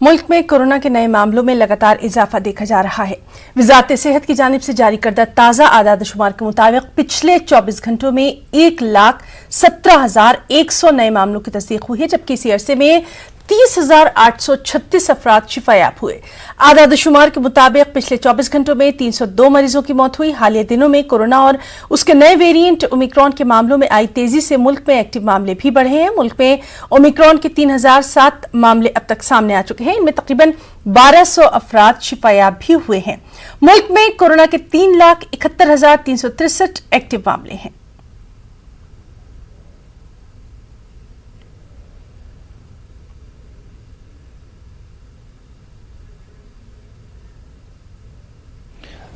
मुल्क में कोरोना के नए मामलों में लगातार इजाफा देखा जा रहा है। वजारत सेहत की जानिब से जारी करदा ताज़ा आदादशुमार के मुताबिक पिछले 24 घंटों में 1,17,100 नए मामलों की तस्दीक हुई है, जबकि इसी अरसे में 30,836 अफराद शिफायाब हुए। आदादशुमार के मुताबिक पिछले 24 घंटों में 302 मरीजों की मौत हुई। हालिया दिनों में कोरोना और उसके नए वेरिएंट ओमिक्रॉन के मामलों में आई तेजी से मुल्क में एक्टिव मामले भी बढ़े हैं। मुल्क में ओमिक्रॉन के 3007 मामले अब तक सामने आ चुके हैं। इनमें तकरीबन 1200 अफराद शिफायाब भी हुए हैं। मुल्क में कोरोना के 3,71,363 एक्टिव मामले हैं।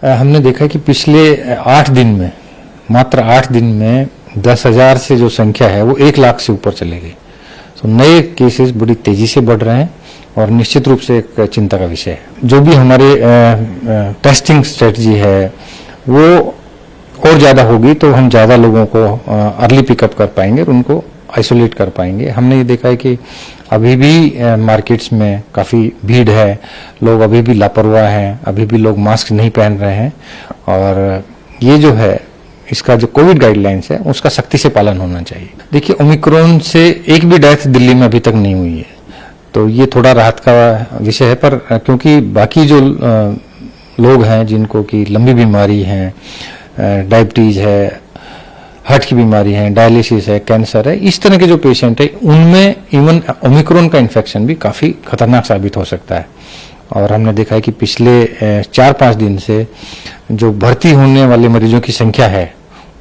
हमने देखा कि पिछले 8 दिन में, मात्र 8 दिन में 10,000 से जो संख्या है वो 1 लाख से ऊपर चले गई। तो नए केसेस बड़ी तेजी से बढ़ रहे हैं और निश्चित रूप से एक चिंता का विषय है। जो भी हमारे टेस्टिंग स्ट्रेटजी है वो और ज़्यादा होगी तो हम ज़्यादा लोगों को अर्ली पिकअप कर पाएंगे और उनको आइसोलेट कर पाएंगे। हमने ये देखा है कि अभी भी मार्केट्स में काफ़ी भीड़ है, लोग अभी भी लापरवाह हैं, अभी भी लोग मास्क नहीं पहन रहे हैं और ये जो है इसका जो कोविड गाइडलाइंस है उसका सख्ती से पालन होना चाहिए। देखिए, ओमिक्रॉन से एक भी डेथ दिल्ली में अभी तक नहीं हुई है, तो ये थोड़ा राहत का विषय है। पर क्योंकि बाकी जो लोग हैं जिनको कि लंबी बीमारी है, डायबिटीज है, हार्ट की बीमारी है, डायलिसिस है, कैंसर है, इस तरह के जो पेशेंट है उनमें इवन ओमिक्रॉन का इन्फेक्शन भी काफ़ी खतरनाक साबित हो सकता है। और हमने देखा है कि पिछले 4-5 दिन से जो भर्ती होने वाले मरीजों की संख्या है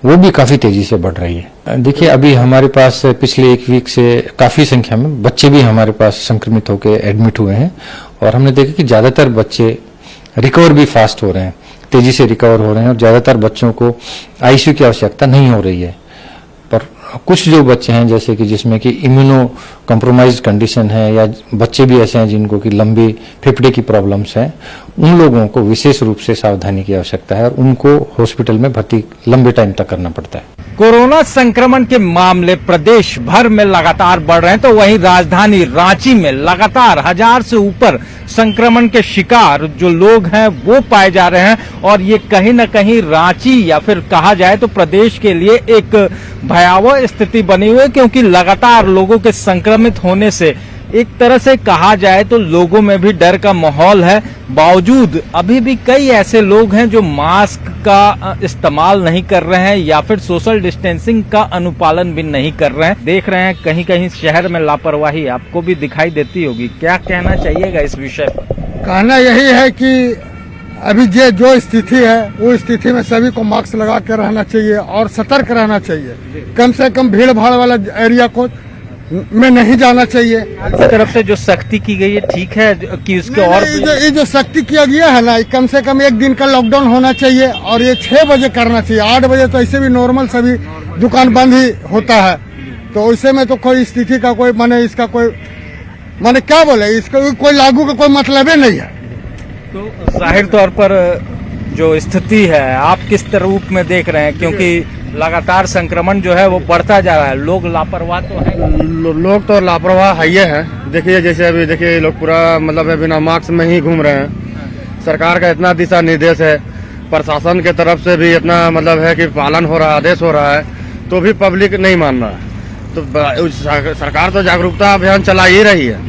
वो भी काफ़ी तेजी से बढ़ रही है। देखिए, अभी हमारे पास पिछले 1 वीक से काफ़ी संख्या में बच्चे भी हमारे पास संक्रमित होकर एडमिट हुए हैं और हमने देखा कि ज़्यादातर बच्चे रिकवर भी फास्ट हो रहे हैं, तेजी से रिकवर हो रहे हैं और ज़्यादातर बच्चों को आईसीयू की आवश्यकता नहीं हो रही है। पर कुछ जो बच्चे हैं जैसे कि जिसमें कि इम्यूनो कॉम्प्रोमाइज्ड कंडीशन है या बच्चे भी ऐसे हैं जिनको कि लंबी फेफड़े की प्रॉब्लम्स हैं, उन लोगों को विशेष रूप से सावधानी की आवश्यकता है और उनको हॉस्पिटल में भर्ती लंबे टाइम तक करना पड़ता है। कोरोना संक्रमण के मामले प्रदेश भर में लगातार बढ़ रहे हैं, तो वहीं राजधानी रांची में लगातार 1000 से ऊपर संक्रमण के शिकार जो लोग हैं वो पाए जा रहे हैं और ये कहीं न कहीं रांची या फिर कहा जाए तो प्रदेश के लिए एक भयावह स्थिति बनी हुई है, क्योंकि लगातार लोगों के संक्रमित होने से एक तरह से कहा जाए तो लोगों में भी डर का माहौल है। बावजूद अभी भी कई ऐसे लोग हैं जो मास्क का इस्तेमाल नहीं कर रहे हैं या फिर सोशल डिस्टेंसिंग का अनुपालन भी नहीं कर रहे हैं। देख रहे हैं कहीं कहीं शहर में लापरवाही आपको भी दिखाई देती होगी। क्या कहना चाहिएगा इस विषय पर? कहना यही है कि अभी जो स्थिति है वो स्थिति में सभी को मास्क लगा के रहना चाहिए और सतर्क रहना चाहिए। कम से कम भीड़ भाड़ वाला एरिया को में नहीं जाना चाहिए। आपकी तरफ से जो सख्ती की गई है ठीक है कि उसके और ये जो सख्ती किया गया है ना, कम से कम 1 दिन का लॉकडाउन होना चाहिए और ये 6 बजे करना चाहिए। 8 बजे तो ऐसे भी नॉर्मल सभी दुकान बंद ही होता है, तो ऐसे में तो कोई स्थिति का कोई इसका कोई क्या बोले, इसका कोई लागू का कोई मतलब ही नहीं है। तो जाहिर तौर पर जो स्थिति है आप किस रूप में देख रहे हैं, क्योंकि लगातार संक्रमण जो है वो बढ़ता जा रहा है, लोग लापरवाह तो है, लोग तो लापरवाह है ही है। देखिए, जैसे अभी देखिए लोग पूरा मतलब बिना मास्क में ही घूम रहे हैं। सरकार का इतना दिशा निर्देश है, प्रशासन के तरफ से भी इतना मतलब है कि पालन हो रहा है, आदेश हो रहा है, तो भी पब्लिक नहीं मान रहा है। तो सरकार तो जागरूकता अभियान चला ही रही है।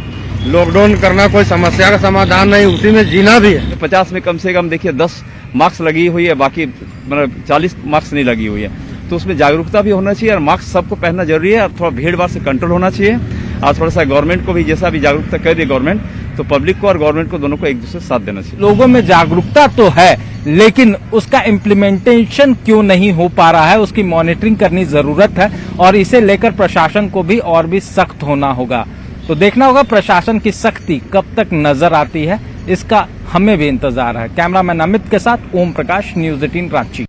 लॉकडाउन करना कोई समस्या का समाधान नहीं, उसी में जीना भी है। 50 में कम से कम देखिए 10 मास्क लगी हुई है, बाकी मतलब 40 मास्क नहीं लगी हुई है, तो उसमें जागरूकता भी होना चाहिए और मास्क सबको पहनना जरूरी है। और थोड़ा भीड़ भाड़ से कंट्रोल होना चाहिए और थोड़ा सा गवर्नमेंट को भी जैसा भी जागरूकता कर दी गवर्नमेंट, तो पब्लिक को और गवर्नमेंट को दोनों को एक दूसरे से साथ देना चाहिए। लोगों में जागरूकता तो है, लेकिन उसका इम्प्लीमेंटेशन क्यों नहीं हो पा रहा है, उसकी मॉनिटरिंग करनी जरूरत है और इसे लेकर प्रशासन को भी और भी सख्त होना होगा। तो देखना होगा प्रशासन की सख्ती कब तक नजर आती है, इसका हमें भी इंतजार है। कैमरामैन अमित के साथ ओम प्रकाश, न्यूज़ 18 रांची।